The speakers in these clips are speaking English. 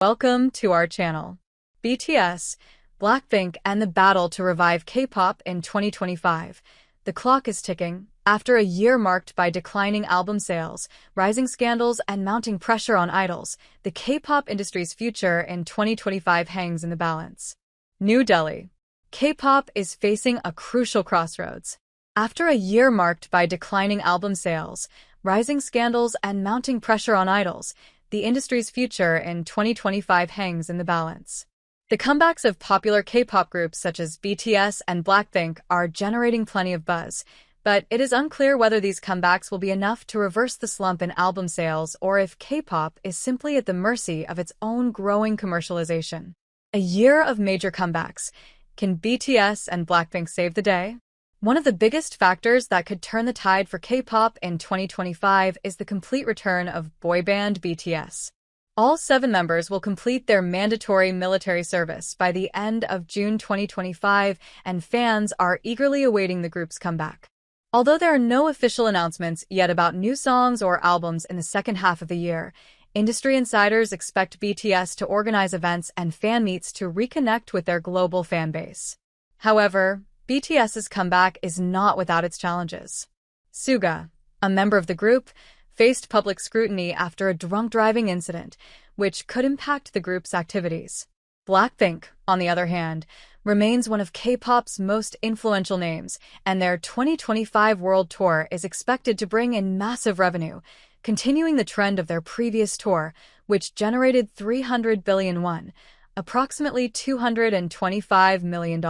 Welcome to our channel. BTS, BLACKPINK, and the battle to revive K-pop in 2025. The clock is ticking. After a year marked by declining album sales, rising scandals, and mounting pressure on idols, the K-pop industry's future in 2025 hangs in the balance. New Delhi. K-pop is facing a crucial crossroads. After a year marked by declining album sales, rising scandals, and mounting pressure on idols, the industry's future in 2025 hangs in the balance. The comebacks of popular K-pop groups such as BTS and BLACKPINK are generating plenty of buzz, but it is unclear whether these comebacks will be enough to reverse the slump in album sales or if K-pop is simply at the mercy of its own growing commercialization. A year of major comebacks. Can BTS and BLACKPINK save the day? One of the biggest factors that could turn the tide for K-pop in 2025 is the complete return of boy band BTS. All 7 members will complete their mandatory military service by the end of June 2025, and fans are eagerly awaiting the group's comeback. Although there are no official announcements yet about new songs or albums in the second half of the year, industry insiders expect BTS to organize events and fan meets to reconnect with their global fan base. However, BTS's comeback is not without its challenges. Suga, a member of the group, faced public scrutiny after a drunk driving incident, which could impact the group's activities. BLACKPINK, on the other hand, remains one of K-pop's most influential names, and their 2025 world tour is expected to bring in massive revenue, continuing the trend of their previous tour, which generated 300 billion won, approximately $225 million.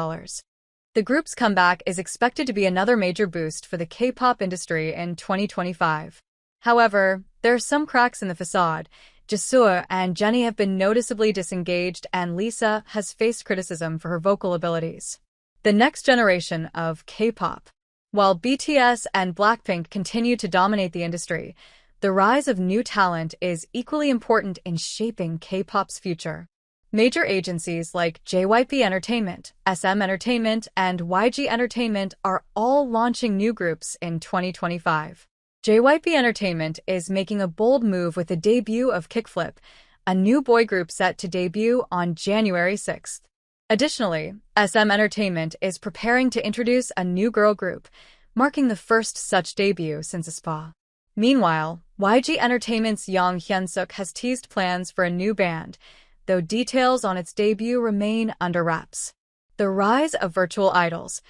The group's comeback is expected to be another major boost for the K-pop industry in 2025. However, there are some cracks in the facade. Jisoo and Jennie have been noticeably disengaged, and Lisa has faced criticism for her vocal abilities. The next generation of K-pop. While BTS and BLACKPINK continue to dominate the industry, the rise of new talent is equally important in shaping K-pop's future. Major agencies like JYP Entertainment, SM Entertainment, and YG Entertainment are all launching new groups in 2025. JYP Entertainment is making a bold move with the debut of Kickflip, a new boy group set to debut on January 6th. Additionally, SM Entertainment is preparing to introduce a new girl group, marking the first such debut since aespa. Meanwhile, YG Entertainment's Young Hyun-suk has teased plans for a new band, though details on its debut remain under wraps. The rise of virtual idols,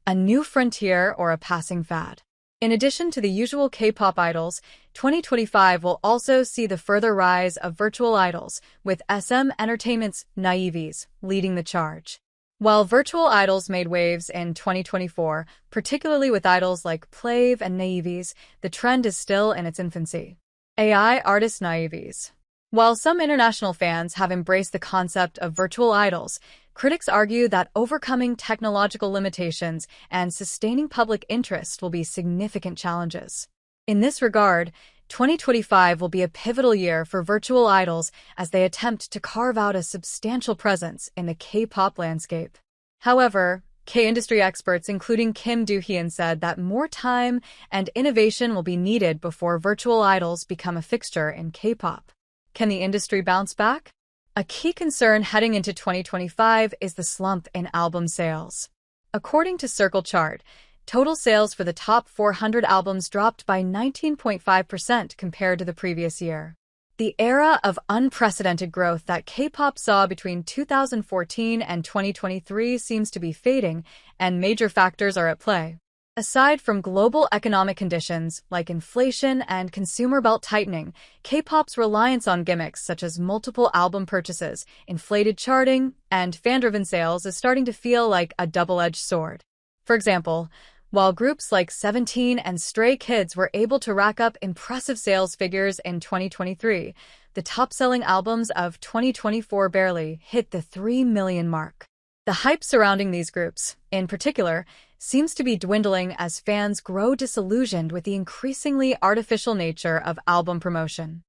a new frontier or a passing fad. In addition to the usual K-pop idols, 2025 will also see the further rise of virtual idols, with SM Entertainment's Naives leading the charge. While virtual idols made waves in 2024, particularly with idols like Plave and Naives, the trend is still in its infancy. AI artist Naives. While some international fans have embraced the concept of virtual idols, critics argue that overcoming technological limitations and sustaining public interest will be significant challenges. In this regard, 2025 will be a pivotal year for virtual idols as they attempt to carve out a substantial presence in the K-pop landscape. However, K-industry experts including Kim Do-hyun said that more time and innovation will be needed before virtual idols become a fixture in K-pop. Can the industry bounce back? A key concern heading into 2025 is the slump in album sales. According to Circle Chart, total sales for the top 400 albums dropped by 19.5% compared to the previous year. The era of unprecedented growth that K-pop saw between 2014 and 2023 seems to be fading, and major factors are at play. Aside from global economic conditions like inflation and consumer belt-tightening, K-pop's reliance on gimmicks such as multiple album purchases, inflated charting, and fan-driven sales is starting to feel like a double-edged sword. For example, while groups like 17 and Stray Kids were able to rack up impressive sales figures in 2023, the top-selling albums of 2024 barely hit the 3 million mark. The hype surrounding these groups, in particular, seems to be dwindling as fans grow disillusioned with the increasingly artificial nature of album promotion.